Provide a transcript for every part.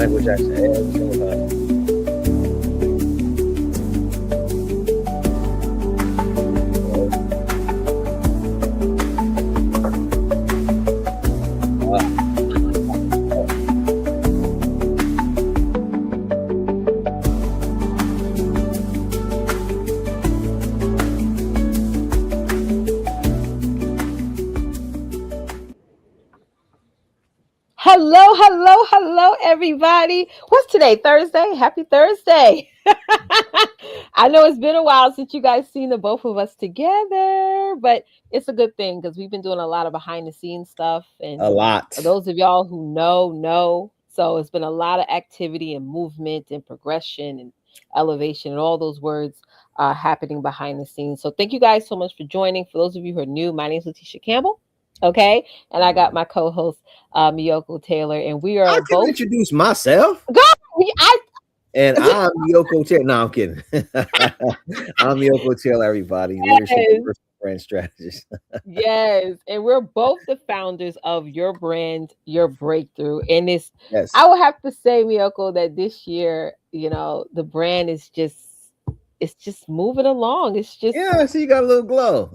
language accent every single time. Hello, everybody. What's today? Thursday? Happy Thursday. I know it's been a while since you guys seen the both of us together, but it's a good thing because we've been doing a lot of behind the scenes stuff. And A lot. those of y'all who know. So it's been a lot of activity and movement and progression and elevation and all those words happening behind the scenes. So thank you guys so much for joining. For those of you who are new, my name is Letitia Campbell. Okay. And I got my co-host Miyoko Taylor, and we I are can both. introduce myself. God, And I'm Miyoko Taylor. No, I'm kidding. I'm Miyoko Taylor, everybody. Leadership and personal brand strategist. Yes, and we're both the founders of Your Brand, Your Breakthrough. And Yes. I will have to say, Miyoko, that this year, the brand is it's just moving along. It's just Yeah, I see you got a little glow.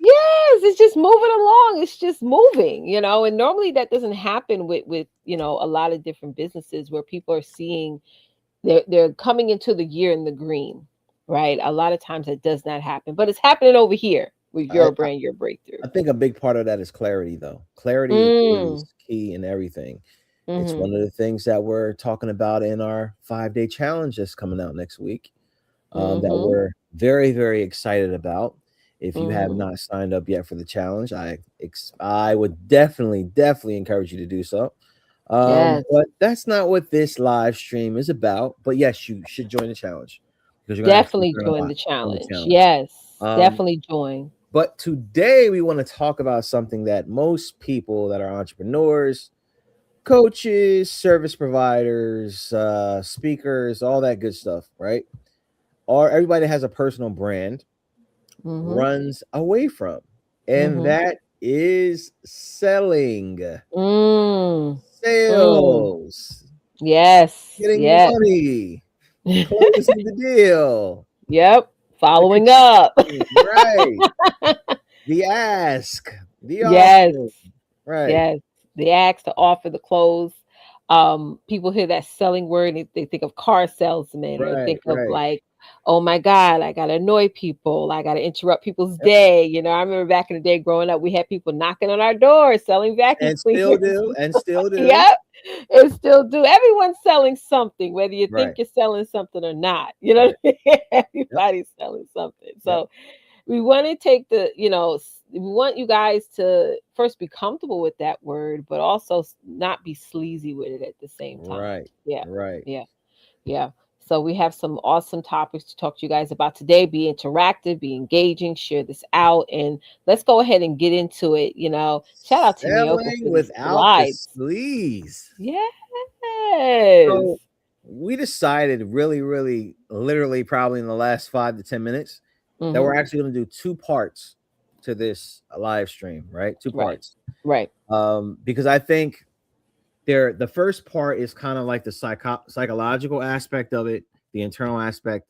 yes, it's just moving along. It's just moving. And normally that doesn't happen with a lot of different businesses where people are seeing they're coming into the year in the green, right? A lot of times it does not happen, but it's happening over here with Your Brand, Your Breakthrough. I think a big part of that is clarity, though. Clarity is key in everything. It's one of the things that we're talking about in our 5-day challenge that's coming out next week. That we're very, very excited about. If you have not signed up yet for the challenge, I would definitely encourage you to do so. Yes. But that's not what this live stream is about. But yes, you should join the challenge because you're Definitely join the challenge. Yes, definitely join. But today we want to talk about something that most people that are entrepreneurs, coaches, service providers, speakers, all that good stuff, right? Or everybody that has a personal brand runs away from. And that is selling. Sales. Yes. Getting money. Closing the deal. Yep. Following up. Right. The ask. The yes. offer. Right. Yes. The ask, the offer, the close. People hear that selling word and they think of car salesmen or think of like, oh my God, I gotta annoy people, I gotta interrupt people's day. I remember back in the day growing up, we had people knocking on our door selling vacuum cleaners. And still do. Yep. And still do. Everyone's selling something, whether you think you're selling something or not. Everybody's selling something. So we want to take we want you guys to first be comfortable with that word, but also not be sleazy with it at the same time. Right. Yeah. Right. Yeah. So we have some awesome topics to talk to you guys about today. Be interactive, be engaging, share this out, and let's go ahead and get into it. Shout out to Selling Miyoko without the sleaze. Yes. So we decided really, literally probably in the last 5 to 10 minutes that we're actually going to do 2 parts to this live stream, right? 2 parts. Right. Because I think the first part is kind of like the psychological aspect of it, the internal aspect.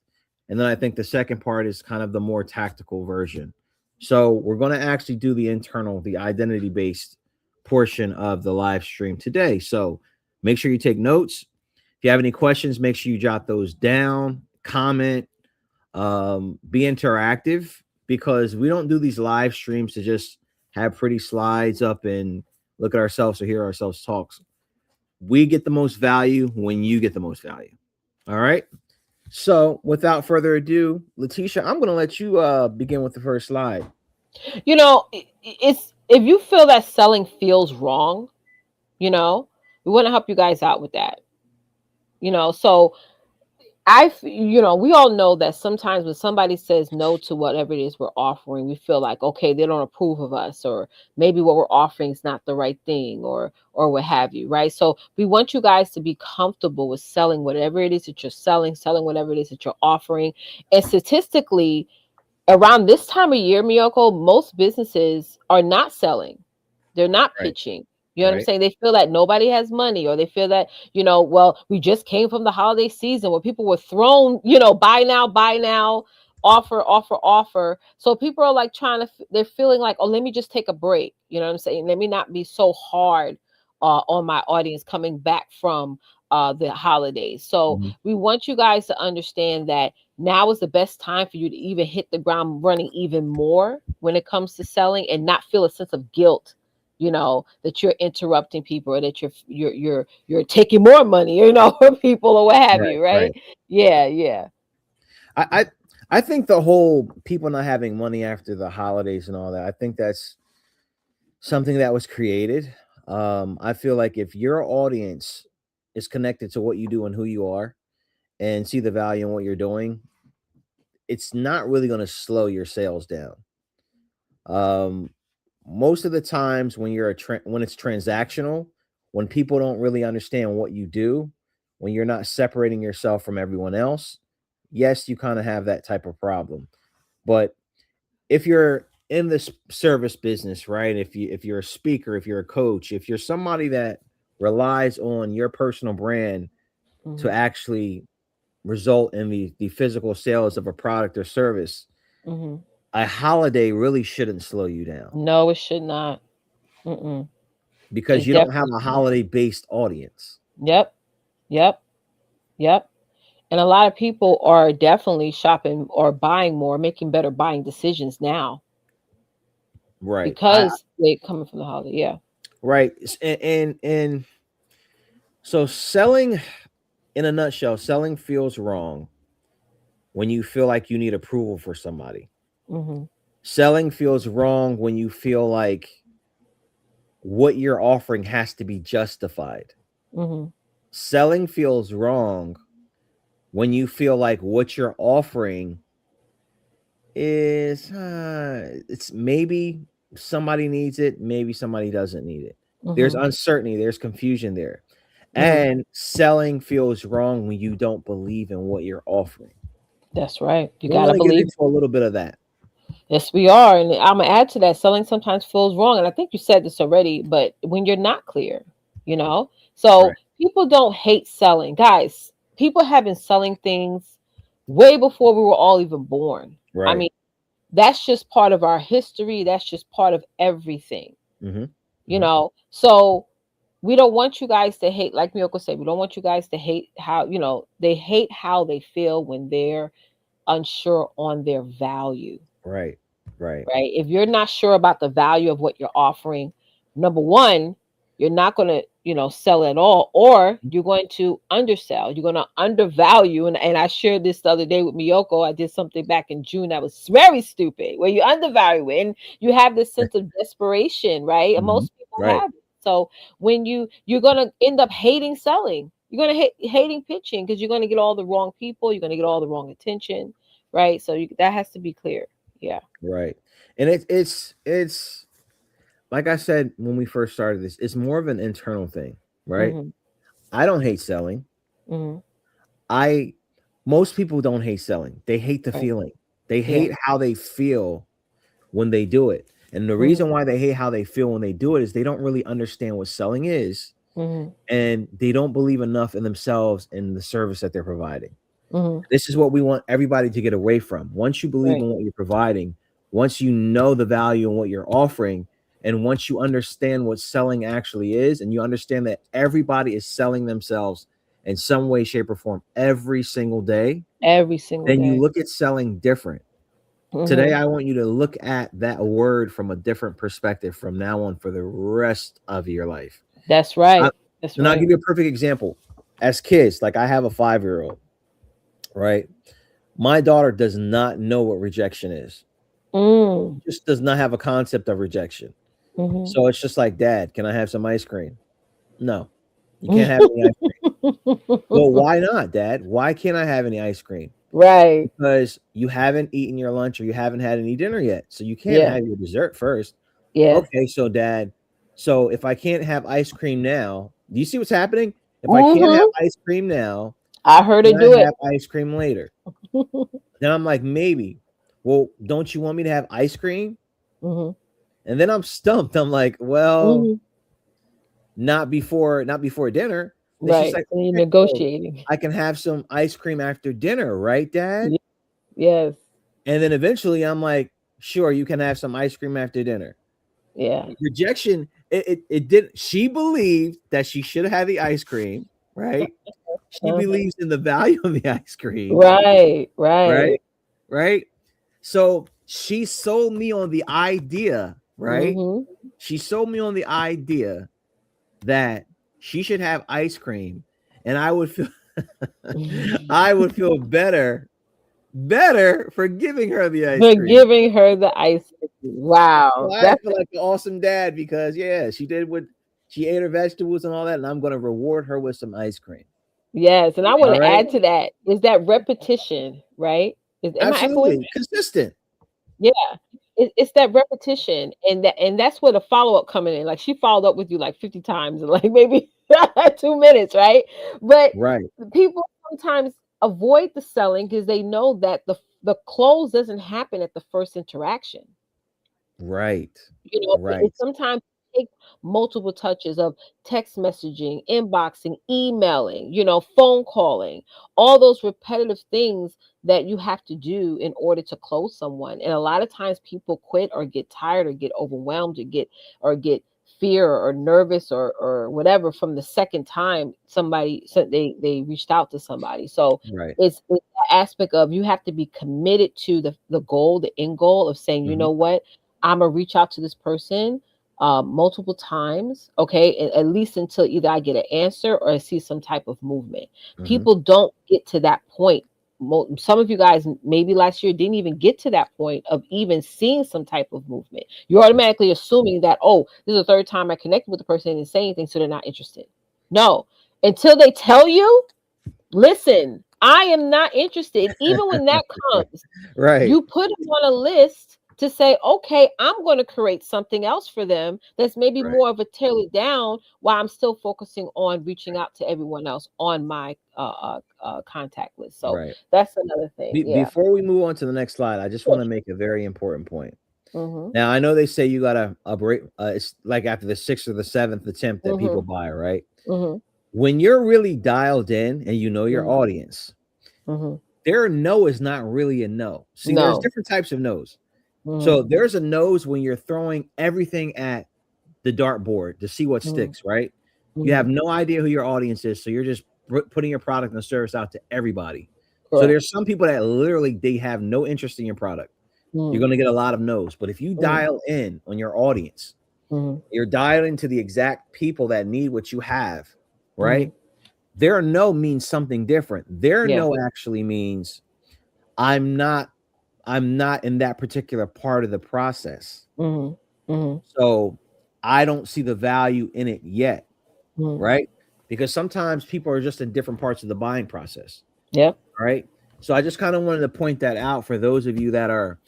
And then I think the second part is kind of the more tactical version. So we're going to actually do the internal, the identity-based portion of the live stream today. So make sure you take notes. If you have any questions, make sure you jot those down, comment, be interactive, because we don't do these live streams to just have pretty slides up and look at ourselves or hear ourselves talk. We get the most value when you get the most value. All right. So without further ado, Letitia, I'm going to let you begin with the first slide. It's if you feel that selling feels wrong, we want to help you guys out with that. So we all know that sometimes when somebody says no to whatever it is we're offering, we feel like, okay, they don't approve of us, or maybe what we're offering is not the right thing, or what have you, right? So we want you guys to be comfortable with selling whatever it is that you're selling whatever it is that you're offering. And statistically, around this time of year, Miyoko, most businesses are not selling. They're not pitching. You know what I'm Right. saying? They feel that nobody has money, or they feel that, well, we just came from the holiday season where people were thrown, buy now, offer, offer, offer. So people are like they're feeling like, oh, let me just take a break. You know what I'm saying? Let me not be so hard on my audience coming back from the holidays. So Mhm. we want you guys to understand that now is the best time for you to even hit the ground running even more when it comes to selling, and not feel a sense of guilt, that you're interrupting people, or that you're taking more money, from people, or what have Right. you, right? Right. Yeah, yeah. I, I I think the whole people not having money after the holidays and all that, I think that's something that was created. I feel like if your audience is connected to what you do and who you are and see the value in what you're doing, it's not really going to slow your sales down. Um, Most of the times when when it's transactional, when people don't really understand what you do, when you're not separating yourself from everyone else, yes, you kind of have that type of problem. But if you're in this service business, right? If you're a speaker, if you're a coach, if you're somebody that relies on your personal brand to Hmm. actually result in the physical sales of a product or service, Hmm. a holiday really shouldn't slow you down No, it should not. Mm-mm. because It you don't have definitely a should not. holiday based audience. Yep, yep, yep. And a lot of people are definitely shopping or buying more, making better buying decisions now Right. because they coming from the holiday. Yeah. Right. And so selling, in a nutshell, selling feels wrong when you feel like you need approval for somebody. Hmm. Selling feels wrong when you feel like what you're offering has to be justified. Hmm. Selling feels wrong when you feel like what you're offering is it's maybe somebody needs it, maybe somebody doesn't need it. There's Hmm. uncertainty, there's confusion there. Hmm. And selling feels wrong when you don't believe in what you're offering. That's right. You We're got to going to get believe. into a little bit of that. Yes, we are. And I'm going to add to that, selling sometimes feels wrong. And I think you said this already, but when you're not clear, you know? So Right. people don't hate selling. Guys, people have been selling things way before we were all even born. I Right. mean, that's just part of our history. That's just part of everything, Hmm. you Hmm. know? So we don't want you guys to hate, like Miyoko said, we don't want you guys to hate how, they hate how they feel when they're unsure on their value, Right. Right. right? If you're not sure about the value of what you're offering, number one, you're not going to, sell at all, or you're going to undersell. You're going to undervalue. And I shared this the other day with Miyoko. I did something back in June that was very stupid, where you undervalue it and you have this sense of desperation, right? And Hmm. most people Right. have it. So when you're going to end up hating selling, you're going to hate hating pitching, because you're going to get all the wrong people. You're going to get all the wrong attention, right? So that has to be clear. Yeah. Right. And it's like I said when we first started this, it's more of an internal thing, right? Mhm. I don't hate selling. Mhm. I Most people don't hate selling. They hate the Right. feeling. They Yeah. hate how they feel when they do it. And the Mhm. reason why they hate how they feel when they do it is they don't really understand what selling is, Mhm. and they don't believe enough in themselves and the service that they're providing. Mhm. This is what we want everybody to get away from. Once you believe Right. in what you're providing, once you know the value in what you're offering, and once you understand what selling actually is, and you understand that everybody is selling themselves in some way, shape, or form every single day, Every single then you day. look at selling different. Today, Mhm. I want you to look at that word from a different perspective from now on for the rest of your life. That's I, right. That's and I'll right. give you a perfect example. As kids, like I have a 5-year old, right? My daughter does not know what rejection is. Mm. Just does not have a concept of rejection. Mhm. So it's just like, Dad, can I have some ice cream? No, you can't have any ice cream. Well, why not, Dad? Why can't I have any ice cream? Right. Because you haven't eaten your lunch or you haven't had any dinner yet. So you can't Yeah. have your dessert first. Yeah. Okay, so Dad, so if I can't have ice cream now, do you see what's happening? If I can't have Mhm. ice cream now, I heard can her I do it. have ice cream later? Then I'm like, maybe. Well, don't you want me to have ice cream? Mhm. And then I'm stumped. I'm like, well, Mhm. not before dinner. Then she's Right. like, So you're okay, so negotiating. I can have some ice cream after dinner, right, Dad? Ye- Yes. And then eventually I'm like, sure, you can have some ice cream after dinner. Yeah. Rejection, it did. She believed that she should have the ice cream, right? She Uh-huh. believes in the value of the ice cream, Right. Right. right? Right. So she sold me on the idea, right? Mm-hmm. She sold me on the idea that she should have ice cream, and I would feel I would feel better for giving her the ice For cream. giving her the ice cream. So Wow. I That's feel like an awesome dad because yeah, she did what she ate her vegetables and all that, and I'm gonna reward her with some ice cream. yes. And I want All to right. add to that is that repetition, right? Am I echoing? Absolutely. Consistent. Yeah. It's that repetition, and that's where the follow-up coming in. Like she followed up with you like 50 times in like maybe 2 minutes, right? But Right. people sometimes avoid the selling because they know that the close doesn't happen at the first interaction. Right. It Right. sometimes takes multiple touches of text messaging, inboxing, emailing, phone calling, all those repetitive things that you have to do in order to close someone. And a lot of times people quit or get tired or get overwhelmed or get fear or nervous or whatever from the second time they reached out to somebody. So Right. it's that aspect of you have to be committed to the goal, the end goal of saying, you Mhm. know what, I'm gonna reach out to this person multiple times, okay, at least until either I get an answer or I see some type of movement. Mhm. People don't get to that point. Some of you guys maybe last year didn't even get to that point of even seeing some type of movement. You're That's automatically assuming that, oh, this is the third time I connected with the person and didn't say anything, so they're not interested. No, until they tell you, listen, I am not interested. Even when that comes, right. you put them on a list to say, okay, I'm going to create something else for them that's maybe Right. more of a tail it down while I'm still focusing on reaching out to everyone else on my contact list. So Right. that's another thing. Yeah. Before we move on to the next slide, I just want Sure. to make a very important point. Mm-hmm. Now, I know they say you gotta break. It's like after the sixth or the seventh attempt that people Mm-hmm. buy, right? Mm-hmm. When you're really dialed in and you know your Mm-hmm. audience, Mm-hmm. their no is not really a no. See, there's No. different types of no's. Mm-hmm. So there's a nose when you're throwing everything at the dartboard to see what sticks, right? You have Mm-hmm. no idea who your audience is, so you're just putting your product and service out to everybody. So Correct. there's some people that literally they have no interest in your product. You're Mm-hmm. going to get a lot of no's. But if you dial in on your audience, Mm-hmm. you're dialing to the exact people that need what you have, Mm-hmm. right? Their no means something different. Their Yeah. no actually means I'm not I'm not in that particular part of the process. Mm-hmm. Mm-hmm. So I don't see the value in it yet, Mm-hmm. right? Because sometimes people are just in different parts of the buying process, Yep. right? So I just kind of wanted to point that out for those of you that are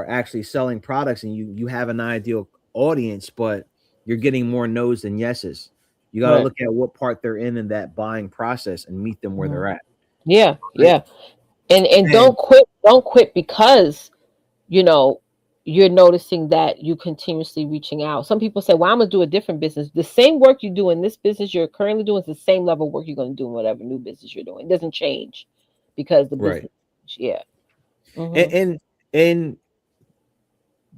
actually selling products and you have an ideal audience, but you're getting more no's than yeses. You got to Right. look at what part they're in that buying process and meet them where Mm-hmm. they're at, Yeah. right? Yeah. And And don't quit because you know you're noticing that you continuously reaching out. Some people say, well, I'm gonna do a different business. The same work you do in this business you're currently doing is the same level of work you're going to do in whatever new business you're doing. It doesn't change because the right, business. Yeah. and Mm-hmm. and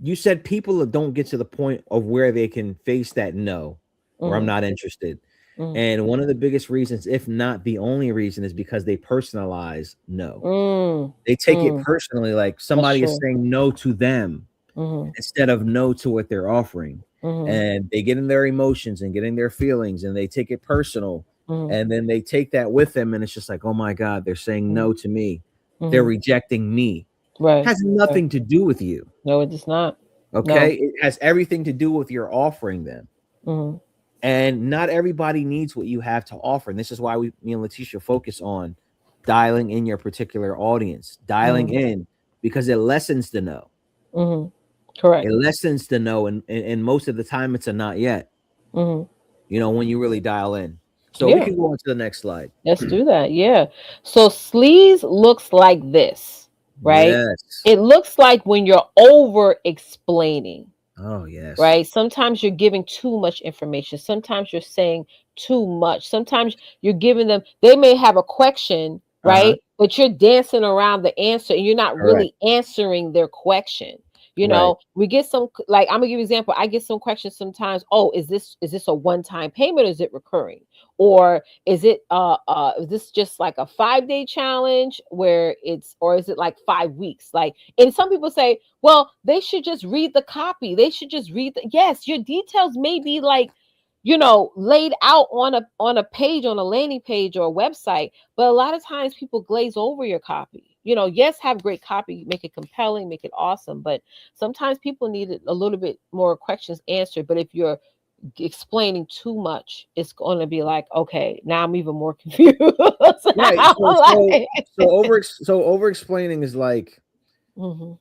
you said people don't get to the point of where they can face that no or I'm Mm-hmm. not interested. Mm-hmm. And one of the biggest reasons, if not the only reason, is because they personalize no. Mm. They take it Mm. personally, like That's somebody is true. saying no to them Mm-hmm. instead of no to what they're offering. Mm-hmm. And they get in their emotions and get in their feelings and they take it personal. Mm-hmm. And then they take that with them. And it's just like, oh my God, they're saying no to me. They're Mm-hmm. rejecting me. Right. Has Right. nothing to do with you. No, it does not. Okay. No. It has everything to do with your offering them. Mm-hmm. And not everybody needs what you have to offer. And this is why me and Letitia focus on dialing in your particular audience, dialing Mm-hmm. in because it lessens the no. Mm-hmm. It Correct. lessens the no. And most of the time it's a not yet, Mm-hmm. when you really dial in. So we Yeah. can go on to the next slide. Let's do that. Yeah. So sleaze looks like this, right? Yes. It looks like when you're over explaining. Oh yes. right? Sometimes you're giving too much information. Sometimes you're saying too much. Sometimes you're giving them, they may have a question, Uh-huh. right? But you're dancing around the answer and you're not Correct. really answering their question. Right. We get some, like, I'm gonna give you an example. I get some questions sometimes. Oh, is this a one-time payment or is it recurring? Or is this just like a 5-day challenge where it's, or is it like 5 weeks? Like, and some people say, well, they should just read the copy. They should just read yes, your details may be like, laid out on a page, on a landing page or a website, but a lot of times people glaze over your copy. Yes, have great copy, make it compelling, make it awesome, but sometimes people need a little bit more questions answered. But if you're explaining too much, it's going to be like, okay, now I'm even more confused. Right. I'm like, Over explaining is like, mhm,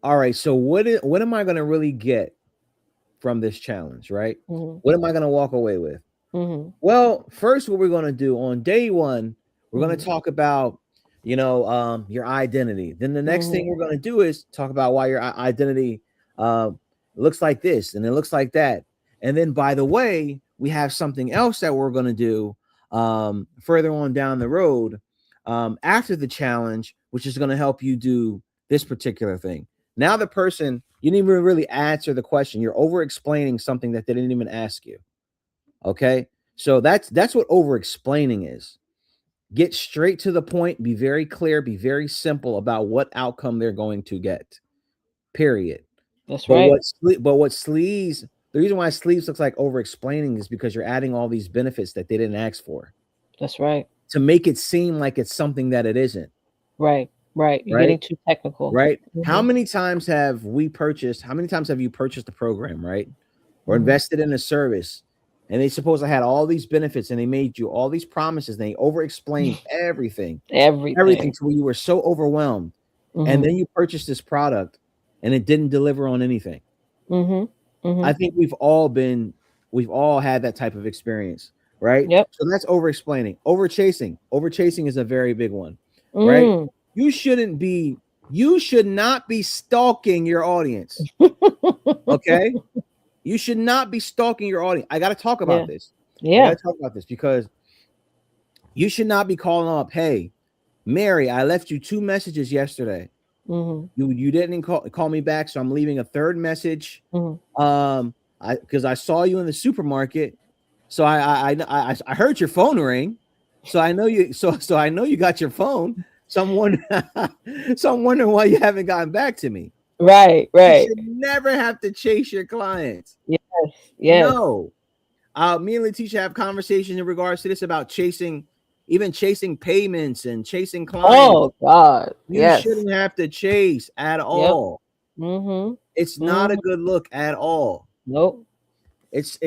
all right, so what am I gonna really get from this challenge, right? mhm, What am I gonna walk away with? mhm, Well, first, what we're gonna do on day one, we're gonna mhm, talk about, your identity. Then the next thing mhm, we're gonna do is talk about why your identity uh, looks like this and it looks like that. And then, by the way, we have something else that we're gonna do further on down the road after the challenge, which is gonna help you do this particular thing. Now, the person, you didn't even really answer the question. You're over explaining something that they didn't even ask you. Okay. So that's what over explaining is. Get straight to the point, be very clear, be very simple about what outcome they're going to get. Period. that's But right. what sleaze, the reason why sleeves looks like over explaining is because you're adding all these benefits that they didn't ask for That's right. to make it seem like it's something that it isn't. Right. Right. You're Right. getting too technical. Right. How Mhm, many times how many times have you purchased a program, right? Or mhm. invested in a service, and they supposed to had all these benefits and they made you all these promises and they over explained everything Everything. to where you were so overwhelmed, and Mhm, then you purchased this product and it didn't deliver on anything. mhm, I mhm. think we've all had that type of experience, right? Yep. So that's over explaining. Over chasing is a very big one, right? Mm. You shouldn't be you should not be stalking your audience. Okay, you should not be stalking your audience. I got to talk Yeah. about this. I got Yeah. to talk about this because you should not be calling up, hey, Mary, I left you 2 messages yesterday. Mhm, You didn't call me back, so I'm leaving a third message. mhm. I because I saw you in the supermarket, so I heard your phone ring, so I know you so I know you got your phone. So I'm wondering, so I'm wondering why you haven't gotten back to me. Right. You Right. should never have to chase your clients. Yes. Yes. No, me and Letitia have conversations in regards to this about even chasing payments and chasing clients. Oh God. You Yes. shouldn't have to chase at Yep. all. Mhm. It's not a Mhm. good look at all. Nope. It's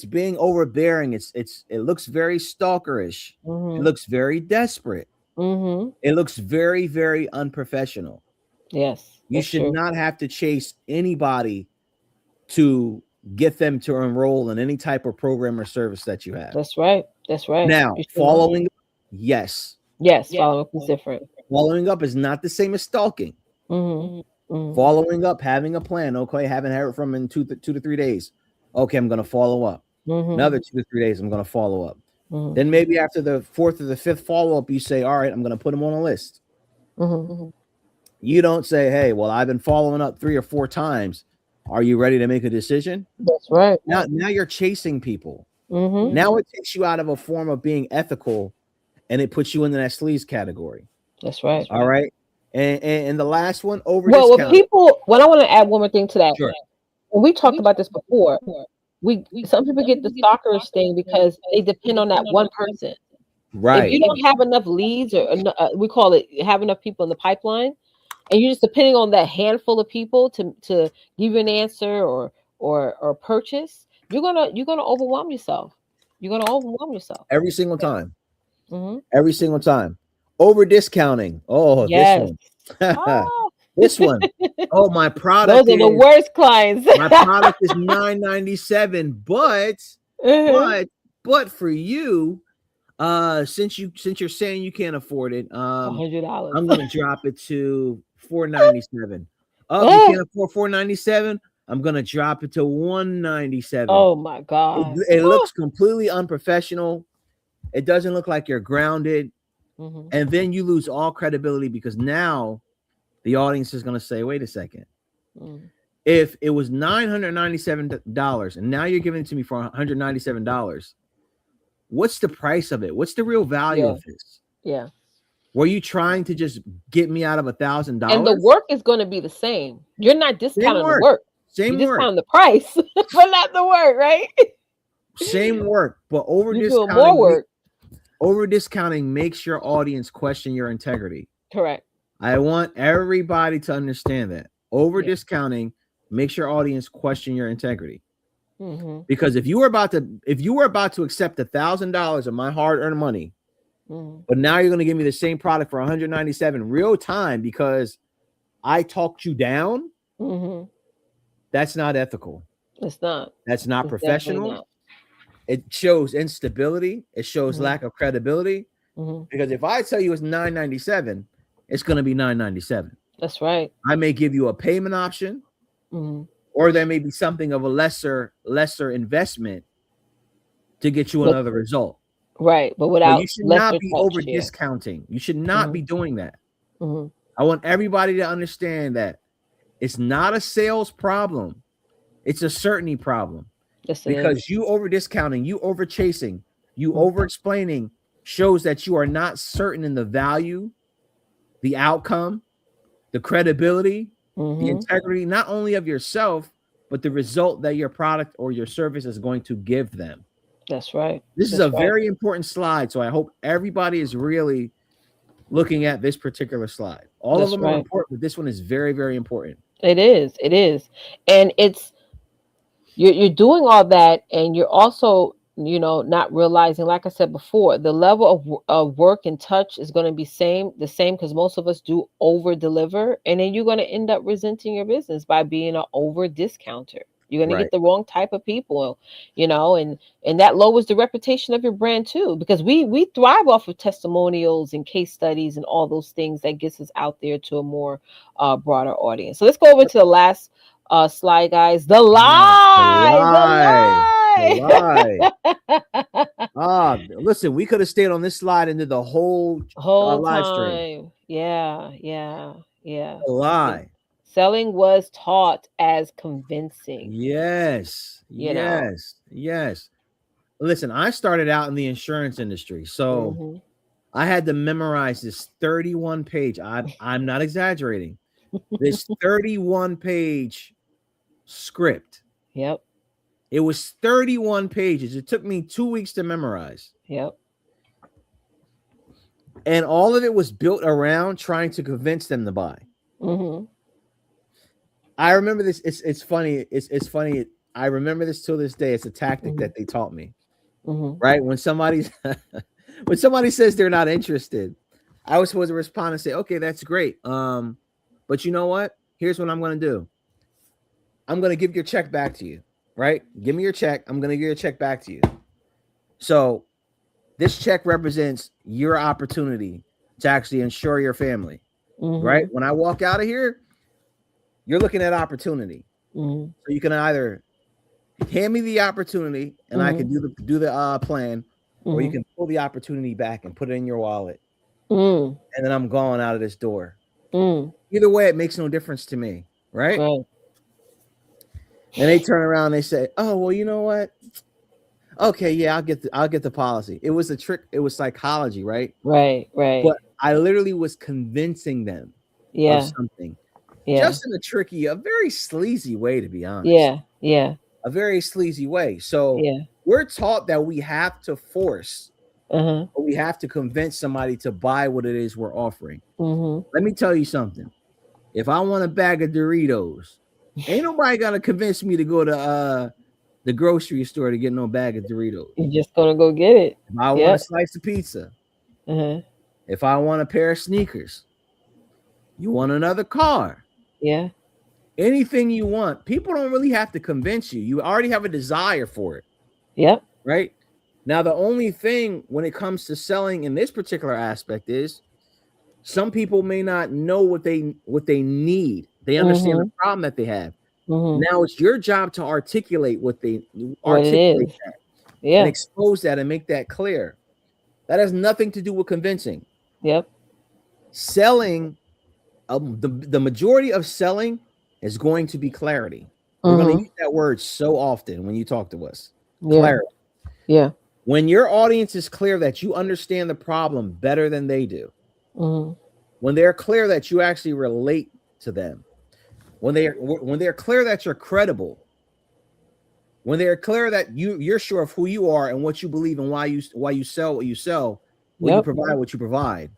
being overbearing. It looks very stalkerish. It Mhm. looks very desperate. Mhm. It looks very, very unprofessional. Yes. You That's should true. not have to chase anybody to get them to enroll in any type of program or service that you have. That's right. That's right. Now, You should not. yes. Yes. Follow up is different. Following up is not the same as stalking. Mhm. Mhm. Following up, having a plan. Okay, haven't heard from in 2 to 3 days. Okay, I'm going to follow up. Mhm. Another 2 to 3 days, I'm going to follow up. Mhm. Then maybe after the fourth or the fifth follow up, you say, all right, I'm going to put them on a list. Mhm. You don't say, hey, well, I've been following up 3 or 4 times. Are you ready to make a decision? That's right. Now you're chasing people. Mhm. Now it takes you out of a form of being ethical and it puts you into that sleaze category. That's right. All right. And the last one, over Well, discount. what I want to add one more thing to that. Sure. And we talked about this before. Some people get the stalkers thing because they depend on that one person. If Right. you don't have enough leads or we call it have enough people in the pipeline, and you're just depending on that handful of people to give you an answer or purchase, you're gonna overwhelm yourself. You're gonna overwhelm yourself. Every single time. Hmm. Every single time. Over discounting. Oh, this Yes. one. Ah, This one. Oh, those are the worst clients. my product is $9.97, Mhm. but for you, since you're saying you can't afford it, $100. I'm gonna drop it to $4.97. Oh, you Oh, can't afford $4.97? I'm gonna drop it to 197. Oh my God. It looks completely unprofessional. It doesn't look like you're grounded. Mm-hmm. And then you lose all credibility because now the audience is gonna say, wait a second. Mm. If it was $997 and now you're giving it to me for $197, what's the price of it? What's the real value of this? Yeah. Were you trying to just get me out of $1,000? And the work is going to be the same. You're not discounting the work. Same you work. Discount the price, but not the work, right? Same work, but over discounting more work. Over discounting makes your audience question your integrity. Correct. I want everybody to understand that. Over discounting makes your audience question your integrity. Mm-hmm. Because if you were about to accept $1,000 of my hard-earned money, but now you're going to give me the same product for 197 real time because I talked you down, that's not ethical. It's not. That's not professional. Not. It shows instability. It shows lack of credibility. Because if I tell you it's $997, it's going to be $997. That's right. I may give you a payment option, or there may be something of a lesser investment to get you another result. Right, but without you should not be over discounting. You should not be doing that. I want everybody to understand that it's not a sales problem; it's a certainty problem. Yes, because you over discounting, you over chasing, you over explaining shows that you are not certain in the value, the outcome, the credibility, the integrity, not only of yourself, but the result that your product or your service is going to give them. That's right. This is a very important slide. So I hope everybody is really looking at this particular slide. All of them are important, but this one is very, very important. It is. It is. And it's, you're doing all that, and you're also, not realizing, like I said before, the level of work and touch is going to be the same because most of us do over deliver, and then you're going to end up resenting your business by being an over discounter. You're going to get the wrong type of people, and that lowers the reputation of your brand too, because we thrive off of testimonials and case studies and all those things that gets us out there to a more broader audience. So let's go over to the last slide, guys. The lie. Listen, we could have stayed on this slide and did the whole live stream. Yeah. A lie. Selling was taught as convincing. Yes. Listen, I started out in the insurance industry, so I had to memorize this 31-page. I'm not exaggerating. This 31-page script. Yep. It was 31 pages. It took me 2 weeks to memorize. Yep. And all of it was built around trying to convince them to buy. I remember this. It's funny. It's funny. I remember this till this day. It's a tactic that they taught me. Right? When somebody says they're not interested, I was supposed to respond and say, okay, that's great. But you know what? Here's what I'm going to do. I'm going to give your check back to you. Right? Give me your check. I'm going to give your check back to you. So this check represents your opportunity to actually insure your family. Right? When I walk out of here, you're looking at opportunity. So you can either hand me the opportunity and I can do the plan, or you can pull the opportunity back and put it in your wallet. And then I'm going out of this door. Either way, it makes no difference to me. Right? And they turn around and they say, oh, well, you know what? Okay, yeah, I'll get the policy. It was a trick. It was psychology, right? Right. But I literally was convincing them of something. Just in a very sleazy way, to be honest. Yeah. A very sleazy way. So we're taught that we have to force, or we have to convince somebody to buy what it is we're offering. Let me tell you something. If I want a bag of Doritos, ain't nobody gonna convince me to go to the grocery store to get no bag of Doritos. You're just gonna go get it. If I want a slice of pizza, if I want a pair of sneakers, you want another car. Yeah. Anything you want. People don't really have to convince you. You already have a desire for it. Yep. Right? Now, the only thing when it comes to selling in this particular aspect is some people may not know what they need. They understand the problem that they have, Now it's your job to articulate What it articulate is. that and Yeah. expose that and make that clear. That has nothing to do with convincing. Yep. Selling, the majority of selling is going to be clarity. We're going to Mm-hmm. use that word so often when you talk to us. Yeah. Clarity. Yeah. When your audience is clear that you understand the problem better than they do, Mm-hmm. when they're clear that you actually relate to them, when they're clear that you're credible, when they're clear that you're sure of who you are and what you believe and why you sell what you sell, what you Yep. provide what you provide,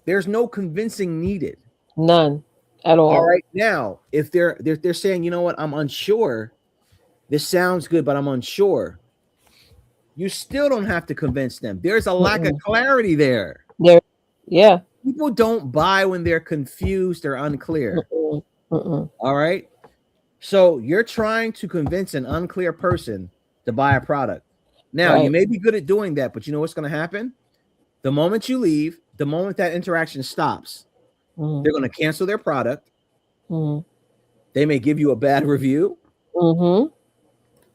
there's no convincing needed. None at All all. right, now if they're saying, you know what, I'm unsure, this sounds good but I'm unsure, you still don't have to convince them. There's a lack of Mm-mm. clarity there. There. Yeah. People don't buy when they're confused or unclear. Mm-mm. Mm-mm. All right, so you're trying to convince an unclear person to buy a product. Now you Right. may be good at doing that, but you know what's going to happen? The moment you leave, the moment that interaction stops, Mm-hmm. they're going to cancel their product. Mm-hmm. They may give you a bad review. Mm-hmm.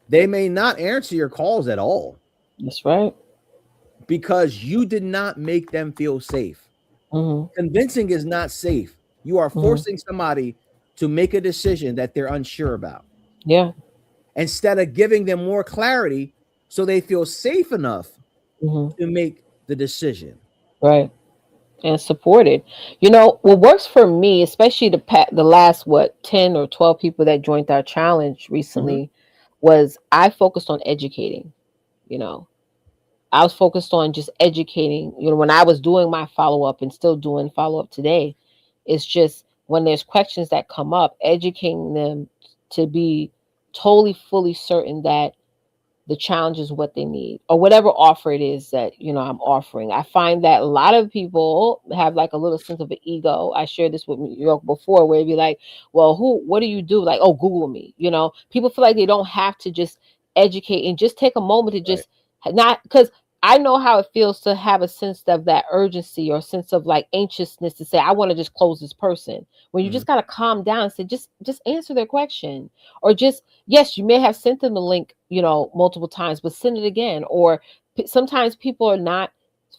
They may not answer your calls at all That's right. because you did not make them feel safe. Mm-hmm. Convincing is not safe. You are Mm-hmm. forcing somebody to make a decision that they're unsure about Yeah. instead of giving them more clarity so they feel safe enough Mm-hmm. to make the decision. Right. And supported. What works for me, especially the last 10 or 12 people that joined our challenge Mhm. recently, was I focused on educating. You know, I was focused on just educating. When I was doing my follow up and still doing follow up today, it's just when there's questions that come up, educating them to be totally fully certain that the challenge is what they need or whatever offer it is that I'm offering. I find that a lot of people have like a little sense of an ego. I shared this with New York before, where it'd be like, well, what do you do? Like, oh, Google me. People feel like they don't have to just educate and just take a moment to Right. just not, because I know how it feels to have a sense of that urgency or sense of like anxiousness to say I want to just close this person, when you Mhm. just got to calm down and say just answer their question, or just, yes, you may have sent them the link, multiple times, but send it again. Or sometimes people are not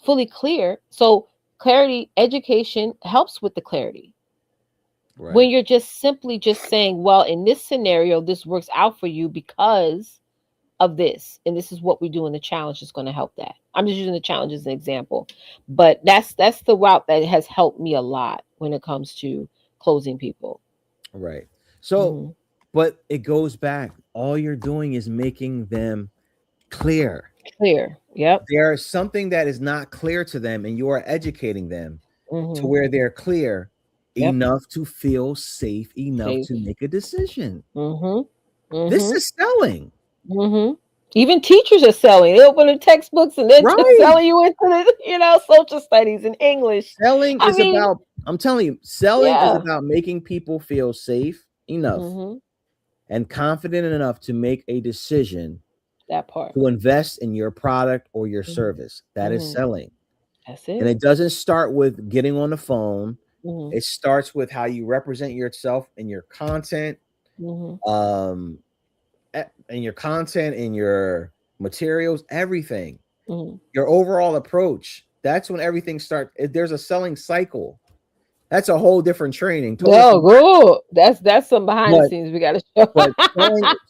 fully clear. So clarity, education helps with the clarity. When Right. you're just simply just saying, well, in this scenario, this works out for you because of this, and this is what we do in the challenge is going to help that. I'm just using the challenge as an example, but that's the route that has helped me a lot when it comes to closing people. Right. So, Hmm. but it goes back. All you're doing is making them clear. Clear. Yep. There is something that is not clear to them, and you are educating them to Hmm. where they're clear Yep. enough to feel safe enough to Safe. make a decision. Hmm. This Hmm. is selling. Hmm. Even teachers are selling. They open their textbooks and they're just Right. selling you into the, social studies and English. Selling I is mean, about, I'm telling you, selling is yeah. about making people feel safe enough Hmm. and confident enough to make a decision That part. to invest in your product or your Hmm. service. That is Hmm. selling. That's And it. it doesn't start with getting on the phone. Hmm. It starts with how you represent yourself in your content, Hmm. um, in your content, in your materials, everything. Hmm. Your overall approach. That's when everything starts. There's a selling cycle. That's a whole different training, totally No, different. good. That's some behind the But scenes we got to show. but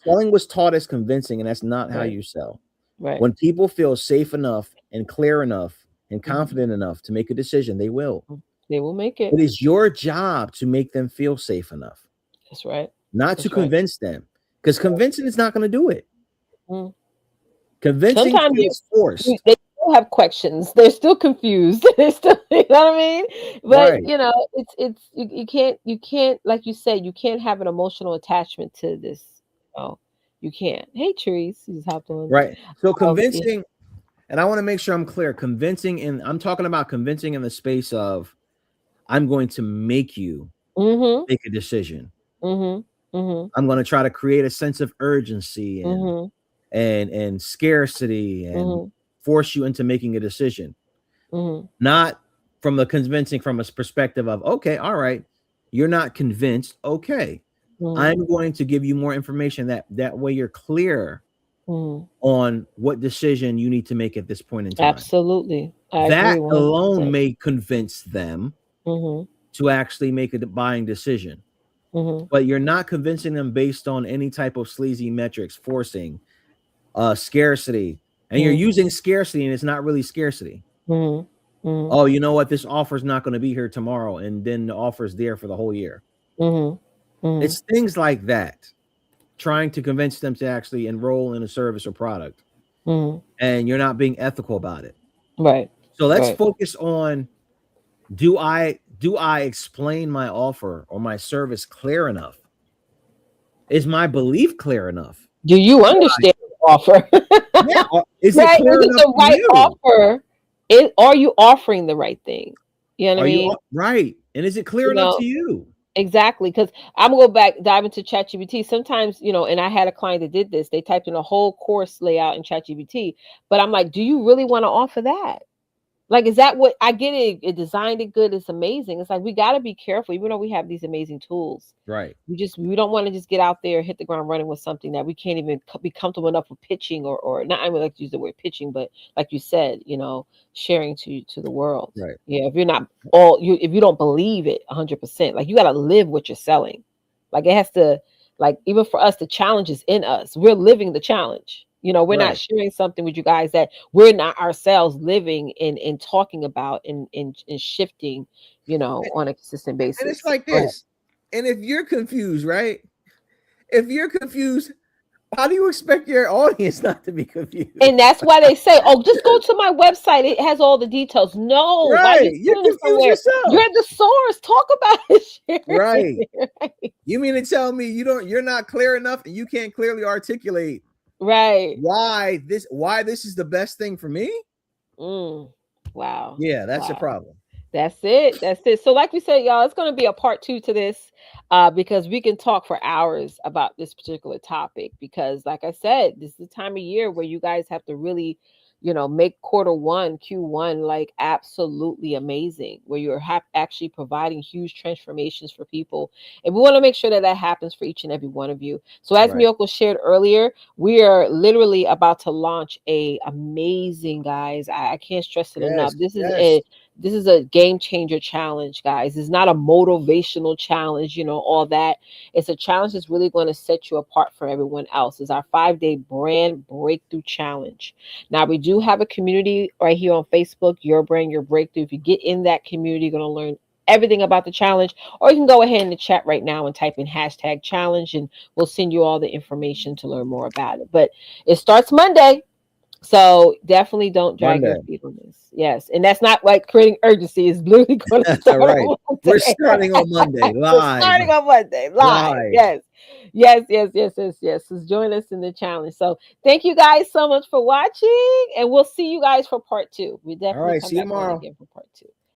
selling was taught as convincing, and that's not how Right. you sell. Right. When people feel safe enough and clear enough and Hmm. confident enough to make a decision, they will. They will make it. It is your job to make them feel safe enough, That's right. not to That's right. convince them, because convincing is not going to do it. Mm. Convincing Sometimes feels forced. they still have questions. They're still confused. They still, you know what I mean? But Right. it's you can't, like you said, you can't have an emotional attachment to this. Oh, you can't. Hey, Therese, you just hopped on. Right. So Yeah. convincing, and I want to make sure I'm clear, convincing, and I'm talking about convincing in the space of I'm going to make you Mhm. make a decision. Mhm. Mhm. I'm going to try to create a sense of urgency and Mhm. and scarcity and Mhm. force you into making a decision. Mhm. Not from the convincing from a perspective of, okay, all right, you're not convinced. Okay. I'm going to give you more information that way you're clear on what decision you need to make at this point in time. Absolutely. I That agree 100%. alone may convince them to actually make a buying decision. But you're not convincing them based on any type of sleazy metrics, forcing scarcity, and you're using scarcity and it's not really scarcity. Oh, you know what? This offer is not going to be here tomorrow, and then the offer is there for the whole year. It's things like that, trying to convince them to actually enroll in a service or product, and you're not being ethical about it. Right. So let's focus on, do I explain my offer or my service clear enough? Is my belief clear enough? Do you understand the offer? Yeah. Is it clear enough the right offer? Are you offering the right thing? You know what I mean? Right. And is it clear enough to you? Exactly. Because I'm gonna go dive into ChatGPT. Sometimes, and I had a client that did this. They typed in a whole course layout in ChatGPT, but I'm like, do you really want to offer that? Like, is that what I get? It designed it good. It's amazing. It's like, we got to be careful, even though we have these amazing tools. Right. We don't want to just get out there, hit the ground running with something that we can't even be comfortable enough with pitching, or not. I would like to use the word pitching, but like you said, sharing to the world. Right. Yeah. If you're not if you don't believe it 100%, like, you got to live what you're selling. Like, it has to, like, even for us, the challenge is in us. We're living the challenge. We're not sharing something with you guys that we're not ourselves living and talking about and shifting, on a consistent basis. And it's like this. And if you're confused, right? If you're confused, how do you expect your audience not to be confused? And that's why they say, "Oh, just go to my website. It has all the details." No, right? You're confused yourself. You're the source. Talk about it. Right. You mean to tell me you're not clear enough, and you can't clearly articulate why this is the best thing for me? Wow. Yeah, that's a problem. That's it. So like we said, y'all, it's going to be a part 2 to this, because we can talk for hours about this particular topic, because like I said, this is the time of year where you guys have to really, make Q1 like absolutely amazing, where you're actually providing huge transformations for people. And we want to make sure that happens for each and every one of you. So as Miyoko shared earlier, we are literally about to launch a amazing, guys. I can't stress it enough. This is a game changer challenge, guys. It's not a motivational challenge, all that. It's a challenge that's really going to set you apart from everyone else. It's our 5-day brand breakthrough challenge. Now, we do have a community right here on Facebook, Your Brand, Your Breakthrough. If you get in that community, you're going to learn everything about the challenge, or you can go ahead in the chat right now and type in #challenge, and we'll send you all the information to learn more about it. But it starts Monday. So definitely don't drag your feet on this. Yes. And that's not like creating urgency. It's literally going to start right. on Monday. We're starting on Monday live. Starting on Monday live. Yes. So join us in the challenge. So thank you guys so much for watching, and we'll see you guys for part 2. We definitely see you tomorrow again for part 2.